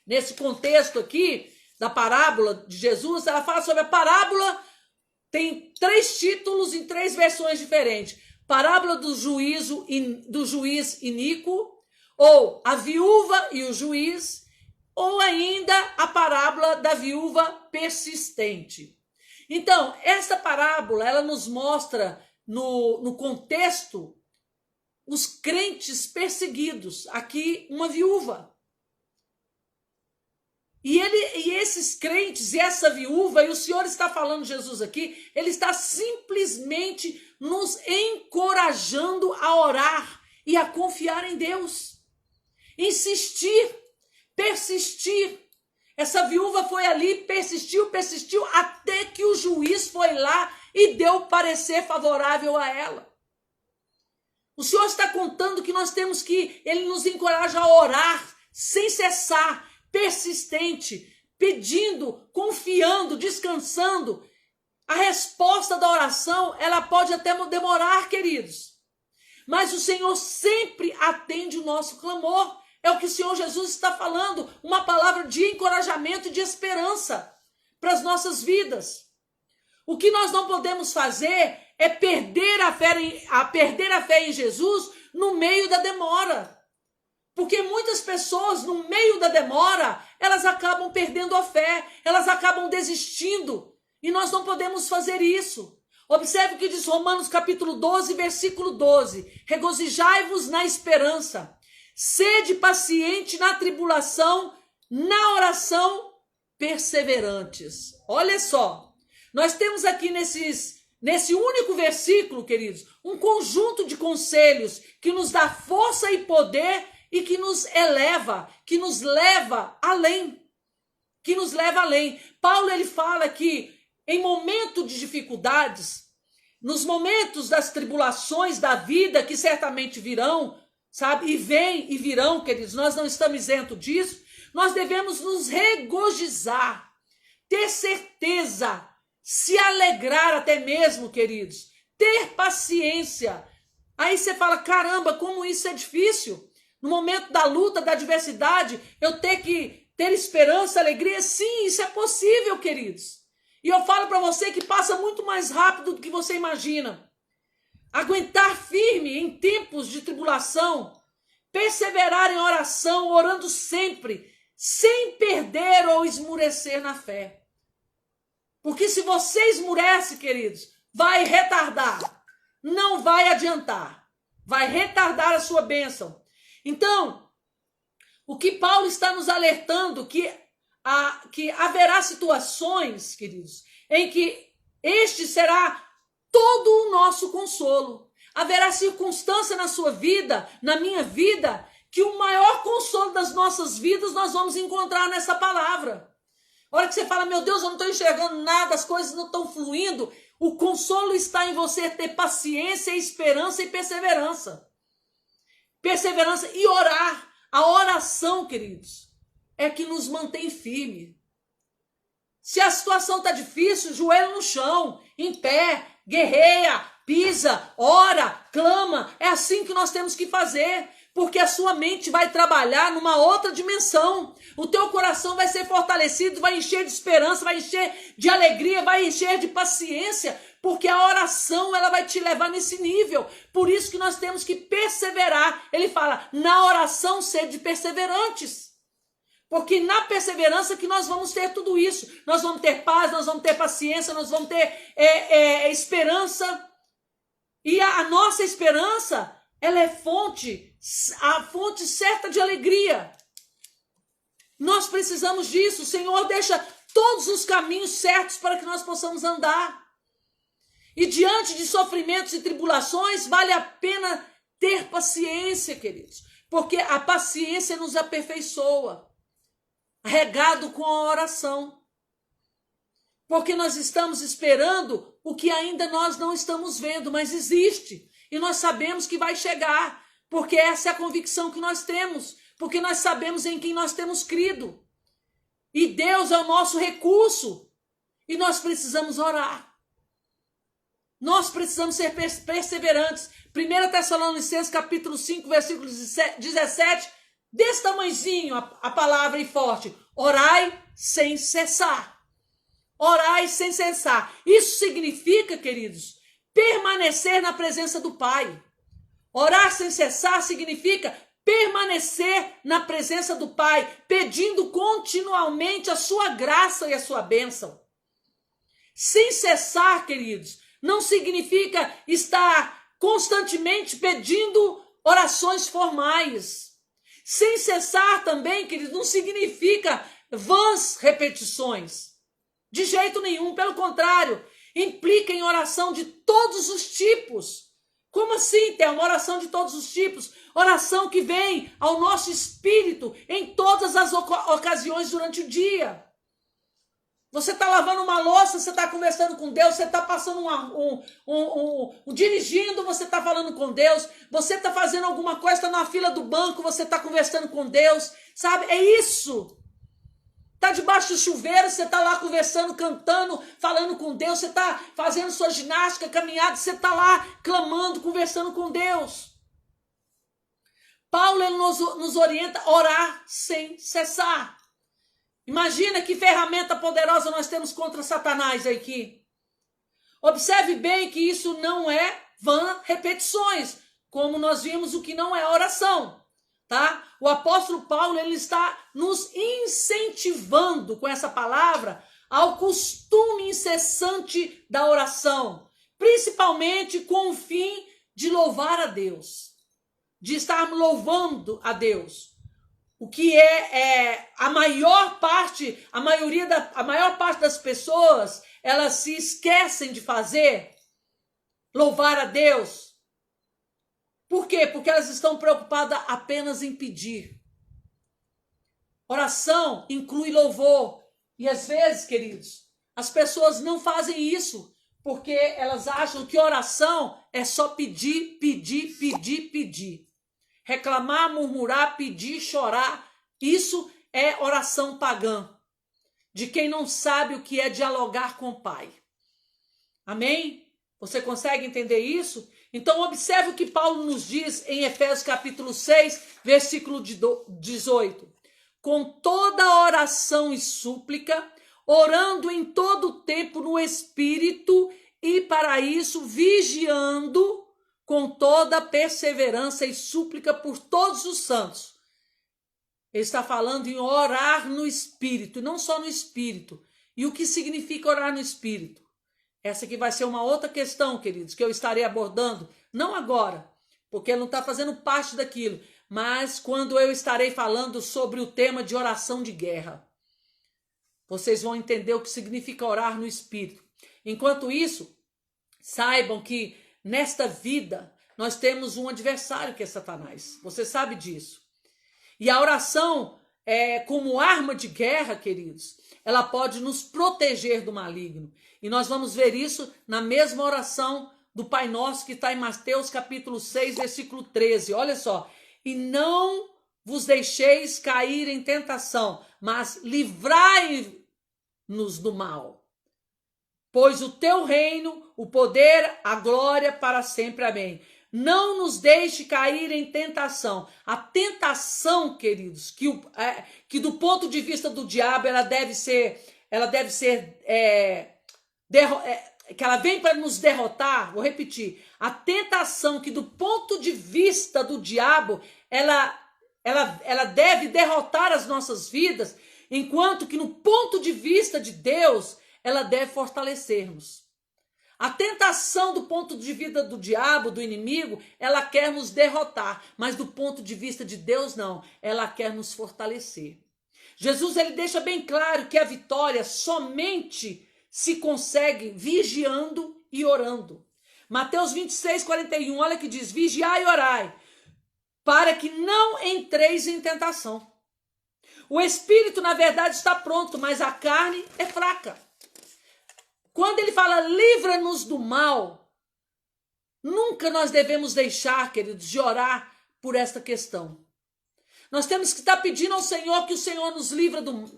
nesse contexto aqui da parábola de Jesus, ela fala sobre a parábola, tem 3 títulos em 3 versões diferentes. Parábola do juiz iníquo, ou a viúva e o juiz, ou ainda a parábola da viúva persistente. Então, essa parábola, ela nos mostra no contexto os crentes perseguidos, aqui uma viúva. E esses crentes e essa viúva, e o Senhor está falando, Jesus aqui, ele está simplesmente nos encorajando a orar e a confiar em Deus. Insistir, persistir. Essa viúva foi ali, persistiu, até que o juiz foi lá e deu parecer favorável a ela. O Senhor está contando que nós temos que, Ele nos encoraja a orar sem cessar, persistente, pedindo, confiando, descansando. A resposta da oração, ela pode até demorar, queridos. Mas o Senhor sempre atende o nosso clamor. É o que o Senhor Jesus está falando, uma palavra de encorajamento e de esperança para as nossas vidas. O que nós não podemos fazer é perder a fé em Jesus no meio da demora. Porque muitas pessoas, no meio da demora, elas acabam perdendo a fé, elas acabam desistindo. E nós não podemos fazer isso. Observe o que diz Romanos capítulo 12, versículo 12. Regozijai-vos na esperança, sede paciente na tribulação, na oração perseverantes. Olha só, nós temos aqui nesse único versículo, queridos, um conjunto de conselhos que nos dá força e poder e que nos eleva, que nos leva além. Que nos leva além. Paulo, ele fala que em momento de dificuldades, nos momentos das tribulações da vida, que certamente virão, sabe? E vêm e virão, queridos, nós não estamos isentos disso. Nós devemos nos regozijar, ter certeza, se alegrar até mesmo, queridos, ter paciência. Aí você fala, caramba, como isso é difícil. No momento da luta, da adversidade, eu ter que ter esperança, alegria. Sim, isso é possível, queridos. E eu falo para você que passa muito mais rápido do que você imagina. Aguentar firme em tempos de tribulação, perseverar em oração, orando sempre, sem perder ou esmurecer na fé. Porque se você esmurece, queridos, vai retardar, não vai adiantar, vai retardar a sua bênção. Então, o que Paulo está nos alertando, que haverá situações, queridos, em que este será todo o nosso consolo. Haverá circunstância na sua vida, na minha vida, que o maior consolo das nossas vidas nós vamos encontrar nessa palavra. A hora que você fala, meu Deus, eu não estou enxergando nada, as coisas não estão fluindo, o consolo está em você ter paciência, esperança e perseverança. Perseverança e orar. A oração, queridos, é que nos mantém firme. Se a situação está difícil, joelho no chão, em pé, guerreia, pisa, ora, clama. É assim que nós temos que fazer, porque a sua mente vai trabalhar numa outra dimensão. O teu coração vai ser fortalecido, vai encher de esperança, vai encher de alegria, vai encher de paciência, porque a oração ela vai te levar nesse nível. Por isso que nós temos que perseverar. Ele fala, na oração sede perseverantes. Porque na perseverança que nós vamos ter tudo isso. Nós vamos ter paz, nós vamos ter paciência, nós vamos ter esperança. E a nossa esperança, ela é a fonte certa de alegria. Nós precisamos disso. O Senhor deixa todos os caminhos certos para que nós possamos andar. E diante de sofrimentos e tribulações, vale a pena ter paciência, queridos. Porque a paciência nos aperfeiçoa. Regado com a oração. Porque nós estamos esperando o que ainda nós não estamos vendo, mas existe. E nós sabemos que vai chegar. Porque essa é a convicção que nós temos. Porque nós sabemos em quem nós temos crido. E Deus é o nosso recurso. E nós precisamos orar. Nós precisamos ser perseverantes. 1 Tessalonicenses capítulo 5, versículo 17. Desse tamanhozinho a palavra e forte. Orai sem cessar. Orai sem cessar. Isso significa, queridos, permanecer na presença do Pai. Orar sem cessar significa permanecer na presença do Pai, pedindo continuamente a sua graça e a sua bênção. Sem cessar, queridos, não significa estar constantemente pedindo orações formais. Sem cessar também, queridos, não significa vãs repetições. De jeito nenhum, pelo contrário, implica em oração de todos os tipos. Como assim, Thelma? Oração de todos os tipos. Oração que vem ao nosso espírito em todas as ocasiões durante o dia. Você está lavando uma louça, você está conversando com Deus, você está passando dirigindo, você está falando com Deus, você está fazendo alguma coisa, está na fila do banco, você está conversando com Deus, sabe? É isso. Está debaixo do chuveiro, você está lá conversando, cantando, falando com Deus, você está fazendo sua ginástica, caminhada, você está lá clamando, conversando com Deus. Paulo ele nos orienta a orar sem cessar. Imagina que ferramenta poderosa nós temos contra Satanás aqui. Observe bem que isso não é vã repetições, como nós vimos o que não é oração, tá? O apóstolo Paulo ele está nos incentivando com essa palavra ao costume incessante da oração, principalmente com o fim de louvar a Deus, de estarmos louvando a Deus. O que a maior parte das pessoas, elas se esquecem de fazer, louvar a Deus. Por quê? Porque elas estão preocupadas apenas em pedir. Oração inclui louvor. E às vezes, queridos, as pessoas não fazem isso porque elas acham que oração é só pedir, pedir, pedir, pedir. Reclamar, murmurar, pedir, chorar. Isso é oração pagã, de quem não sabe o que é dialogar com o Pai. Amém? Você consegue entender isso? Então observe o que Paulo nos diz em Efésios capítulo 6, versículo 18. Com toda oração e súplica, orando em todo o tempo no Espírito, e para isso vigiando com toda perseverança e súplica por todos os santos. Ele está falando em orar no Espírito, não só no Espírito. E o que significa orar no Espírito? Essa aqui vai ser uma outra questão, queridos, que eu estarei abordando, não agora, porque ele não está fazendo parte daquilo, mas quando eu estarei falando sobre o tema de oração de guerra. Vocês vão entender o que significa orar no Espírito. Enquanto isso, saibam que nesta vida nós temos um adversário que é Satanás. Você sabe disso. E a oração, como arma de guerra, queridos, ela pode nos proteger do maligno. E nós vamos ver isso na mesma oração do Pai Nosso que está em Mateus capítulo 6, versículo 13. Olha só. E não vos deixeis cair em tentação, mas livrai-nos do mal. Pois o teu reino, o poder, a glória para sempre. Amém. Não nos deixe cair em tentação. A tentação, queridos, que do ponto de vista do diabo, que ela vem para nos derrotar. Vou repetir. A tentação que do ponto de vista do diabo, ela deve derrotar as nossas vidas, enquanto que no ponto de vista de Deus, ela deve fortalecer-nos. A tentação do ponto de vista do diabo, do inimigo, ela quer nos derrotar, mas do ponto de vista de Deus não, ela quer nos fortalecer. Jesus, ele deixa bem claro que a vitória somente se consegue vigiando e orando. Mateus 26, 41, olha que diz: vigiai e orai, para que não entreis em tentação. O espírito, na verdade, está pronto, mas a carne é fraca. Quando ele fala livra-nos do mal, nunca nós devemos deixar, queridos, de orar por esta questão. Nós temos que estar pedindo ao Senhor que o Senhor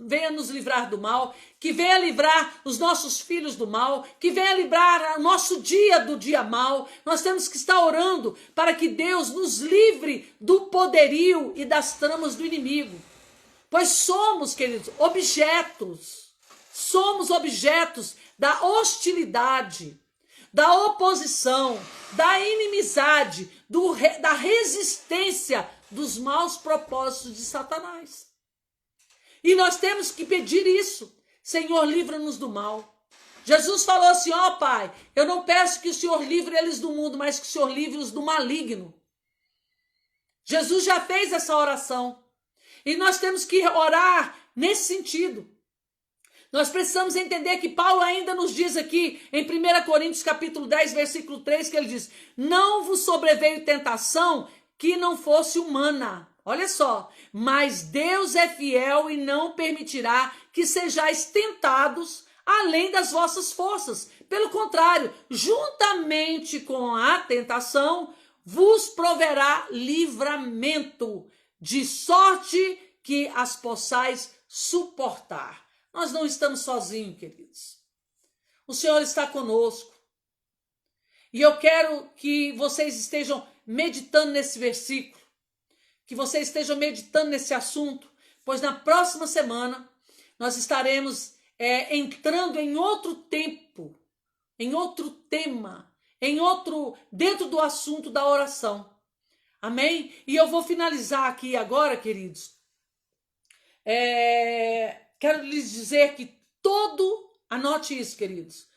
venha nos livrar do mal, que venha livrar os nossos filhos do mal, que venha livrar o nosso dia do dia mal. Nós temos que estar orando para que Deus nos livre do poderio e das tramas do inimigo. Pois somos, queridos, somos objetos da hostilidade, da oposição, da inimizade, da resistência dos maus propósitos de Satanás. E nós temos que pedir isso. Senhor, livra-nos do mal. Jesus falou assim: ó Pai, eu não peço que o Senhor livre eles do mundo, mas que o Senhor livre-os do maligno. Jesus já fez essa oração. E nós temos que orar nesse sentido. Nós precisamos entender que Paulo ainda nos diz aqui, em 1 Coríntios capítulo 10, versículo 3, que ele diz: não vos sobreveio tentação que não fosse humana. Olha só. Mas Deus é fiel e não permitirá que sejais tentados além das vossas forças. Pelo contrário, juntamente com a tentação, vos proverá livramento, de sorte que as possais suportar. Nós não estamos sozinhos, queridos. O Senhor está conosco. E eu quero que vocês estejam meditando nesse versículo, que vocês estejam meditando nesse assunto, pois na próxima semana nós estaremos entrando em outro tempo, em outro tema, dentro do assunto da oração. Amém? E eu vou finalizar aqui agora, queridos. Quero lhes dizer que anote isso, queridos,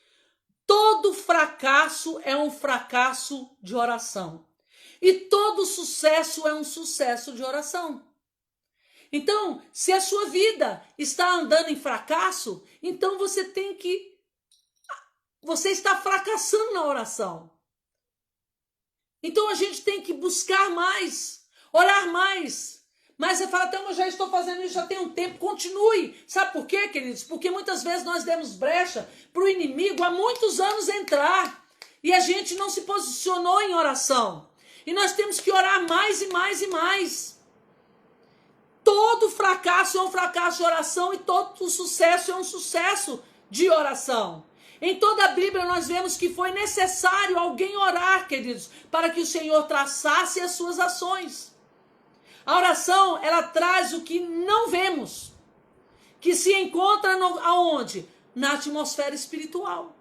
todo fracasso é um fracasso de oração. E todo sucesso é um sucesso de oração. Então, se a sua vida está andando em fracasso, então você está fracassando na oração. Então a gente tem que buscar mais, orar mais. Mas você fala, até eu já estou fazendo isso, já tem um tempo, continue. Sabe por quê, queridos? Porque muitas vezes nós demos brecha para o inimigo há muitos anos entrar. E a gente não se posicionou em oração. E nós temos que orar mais e mais e mais. Todo fracasso é um fracasso de oração e todo sucesso é um sucesso de oração. Em toda a Bíblia nós vemos que foi necessário alguém orar, queridos, para que o Senhor traçasse as suas ações. A oração, ela traz o que não vemos, que se encontra aonde? Na atmosfera espiritual.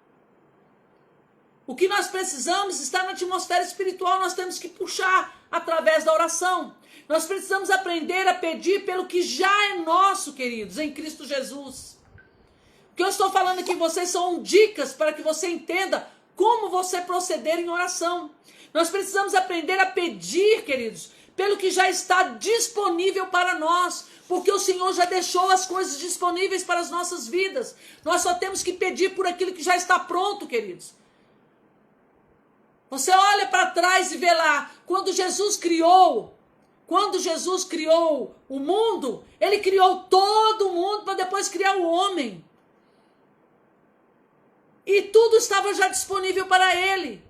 O que nós precisamos está na atmosfera espiritual, nós temos que puxar através da oração. Nós precisamos aprender a pedir pelo que já é nosso, queridos, em Cristo Jesus. O que eu estou falando aqui, vocês são dicas para que você entenda como você proceder em oração. Nós precisamos aprender a pedir, queridos, pelo que já está disponível para nós, porque o Senhor já deixou as coisas disponíveis para as nossas vidas. Nós só temos que pedir por aquilo que já está pronto, queridos. Você olha para trás e vê lá, quando Jesus criou o mundo, ele criou todo o mundo para depois criar o homem. E tudo estava já disponível para ele.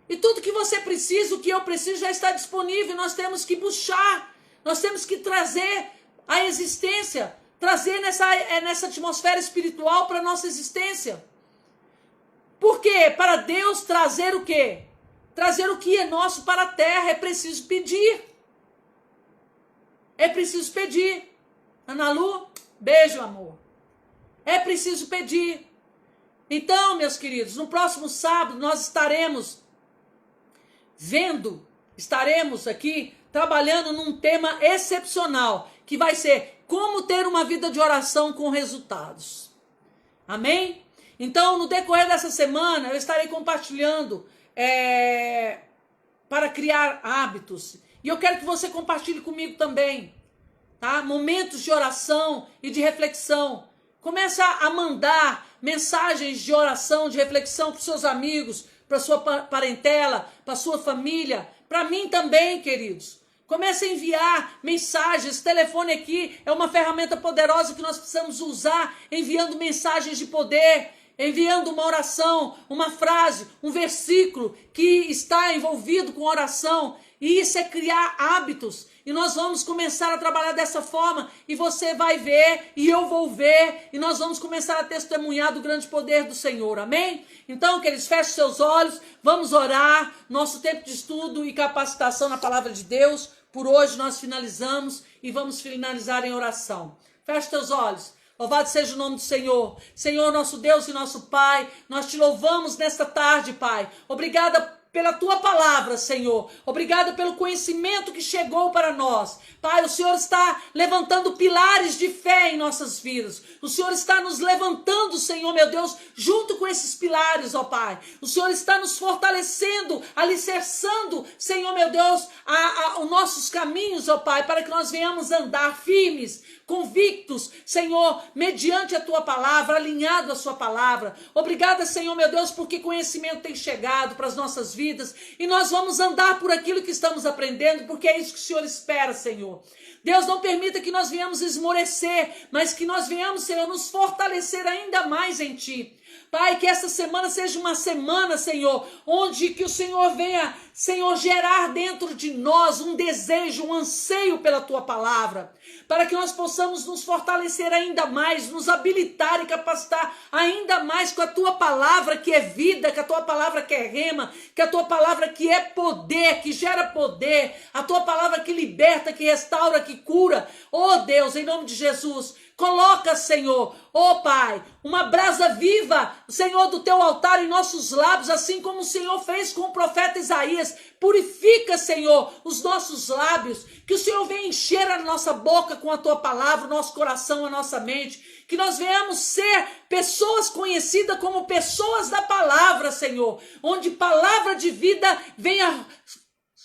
E tudo que você precisa, o que eu preciso, já está disponível. Nós temos que buscar, nós temos que trazer a existência, trazer nessa atmosfera espiritual para a nossa existência. Por quê? Para Deus trazer o quê? Trazer o que é nosso para a terra. É preciso pedir. É preciso pedir. Ana Lu, beijo, amor. É preciso pedir. Então, meus queridos, no próximo sábado nós estaremos aqui trabalhando num tema excepcional, que vai ser como ter uma vida de oração com resultados. Amém? Então, no decorrer dessa semana, eu estarei compartilhando para criar hábitos. E eu quero que você compartilhe comigo também, tá? Momentos de oração e de reflexão. Começa a mandar mensagens de oração, de reflexão para os seus amigos, para a sua parentela, para a sua família, para mim também, queridos. Comece a enviar mensagens. Esse telefone aqui é uma ferramenta poderosa que nós precisamos usar, enviando mensagens de poder, enviando uma oração, uma frase, um versículo que está envolvido com oração. E isso é criar hábitos. E nós vamos começar a trabalhar dessa forma. E você vai ver, e eu vou ver. E nós vamos começar a testemunhar do grande poder do Senhor. Amém? Então, queridos, feche seus olhos. Vamos orar. Nosso tempo de estudo e capacitação na palavra de Deus. Por hoje nós finalizamos. E vamos finalizar em oração. Feche seus olhos. Louvado seja o nome do Senhor. Senhor, nosso Deus e nosso Pai. Nós te louvamos nesta tarde, Pai. Obrigada pela tua palavra, Senhor. Obrigado pelo conhecimento que chegou para nós. Pai, o Senhor está levantando pilares de fé em nossas vidas. O Senhor está nos levantando, Senhor, meu Deus, junto com esses pilares, ó Pai. O Senhor está nos fortalecendo, alicerçando, Senhor, meu Deus, os nossos caminhos, ó Pai, para que nós venhamos andar firmes, convictos, Senhor, mediante a tua palavra, alinhado à sua palavra. Obrigada, Senhor, meu Deus, porque conhecimento tem chegado para as nossas vidas e nós vamos andar por aquilo que estamos aprendendo, porque é isso que o Senhor espera, Senhor. Deus, não permita que nós venhamos esmorecer, mas que nós venhamos, Senhor, nos fortalecer ainda mais em Ti. Pai, que essa semana seja uma semana, Senhor, onde que o Senhor venha, Senhor, gerar dentro de nós um desejo, um anseio pela Tua palavra, para que nós possamos nos fortalecer ainda mais, nos habilitar e capacitar ainda mais com a Tua palavra que é vida, com a Tua palavra que é rema, com a Tua palavra que é poder, que gera poder, a Tua palavra que liberta, que restaura, que que cura. Oh Deus, em nome de Jesus, coloca, Senhor, oh Pai, uma brasa viva, Senhor, do teu altar em nossos lábios, assim como o Senhor fez com o profeta Isaías. Purifica, Senhor, os nossos lábios, que o Senhor venha encher a nossa boca com a tua palavra, o nosso coração, a nossa mente, que nós venhamos ser pessoas conhecidas como pessoas da palavra, Senhor, onde palavra de vida venha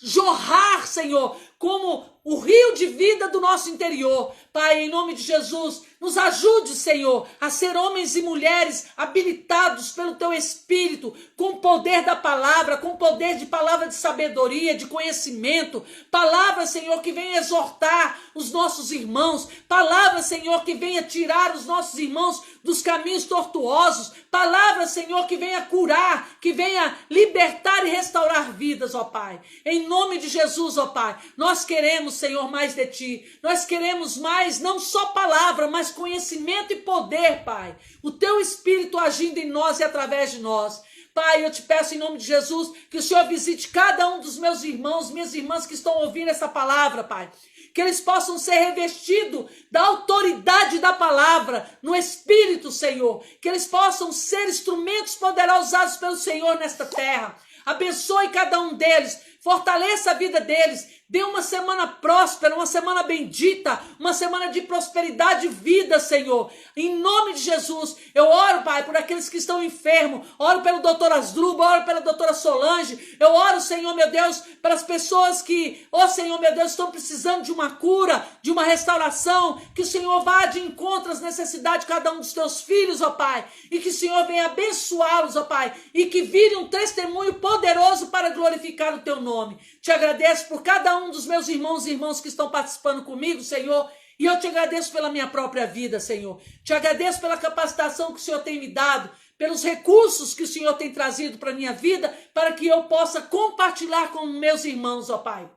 jorrar, Senhor, como o rio de vida do nosso interior. Pai, em nome de Jesus, nos ajude, Senhor, a ser homens e mulheres habilitados pelo Teu Espírito, com o poder da palavra, com o poder de palavra de sabedoria, de conhecimento. Palavra, Senhor, que venha exortar os nossos irmãos. Palavra, Senhor, que venha tirar os nossos irmãos dos caminhos tortuosos. Palavra, Senhor, que venha curar, que venha libertar e restaurar vidas, ó Pai. Em nome de Jesus, ó Pai, nós queremos, Senhor, mais de Ti. Nós queremos mais, não só palavra, mas conhecimento e poder, Pai. O Teu Espírito agindo em nós e através de nós. Pai, eu te peço em nome de Jesus que o Senhor visite cada um dos meus irmãos, minhas irmãs que estão ouvindo essa palavra, Pai. Que eles possam ser revestidos da autoridade da palavra no Espírito, Senhor. Que eles possam ser instrumentos poderosos usados pelo Senhor nesta terra. Abençoe cada um deles, fortaleça a vida deles. Dê uma semana próspera, uma semana bendita, uma semana de prosperidade e vida, Senhor. Em nome de Jesus, eu oro, Pai, por aqueles que estão enfermos. Oro pelo doutor Asdrubal, oro pela doutora Solange. Eu oro, Senhor, meu Deus, pelas pessoas que, Senhor, meu Deus, estão precisando de uma cura, de uma restauração. Que o Senhor vá de encontro às necessidades de cada um dos teus filhos, ó Pai. E que o Senhor venha abençoá-los, ó Pai. E que vire um testemunho poderoso para glorificar o teu nome. Te agradeço por cada um dos meus irmãos e irmãs que estão participando comigo, Senhor, e eu te agradeço pela minha própria vida, Senhor. Te agradeço pela capacitação que o Senhor tem me dado, pelos recursos que o Senhor tem trazido para a minha vida, para que eu possa compartilhar com meus irmãos, ó Pai.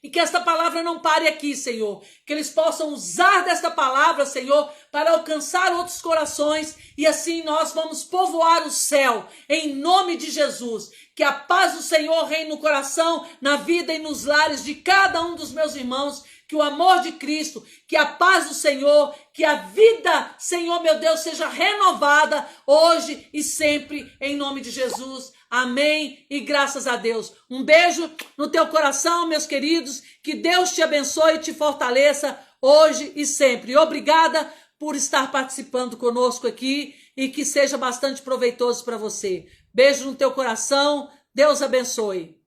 E que esta palavra não pare aqui, Senhor. Que eles possam usar desta palavra, Senhor, para alcançar outros corações. E assim nós vamos povoar o céu, em nome de Jesus. Que a paz do Senhor reine no coração, na vida e nos lares de cada um dos meus irmãos. Que o amor de Cristo, que a paz do Senhor, que a vida, Senhor meu Deus, seja renovada hoje e sempre, em nome de Jesus. Amém e graças a Deus. Um beijo no teu coração, meus queridos. Que Deus te abençoe e te fortaleça hoje e sempre. Obrigada por estar participando conosco aqui e que seja bastante proveitoso para você. Beijo no teu coração. Deus abençoe.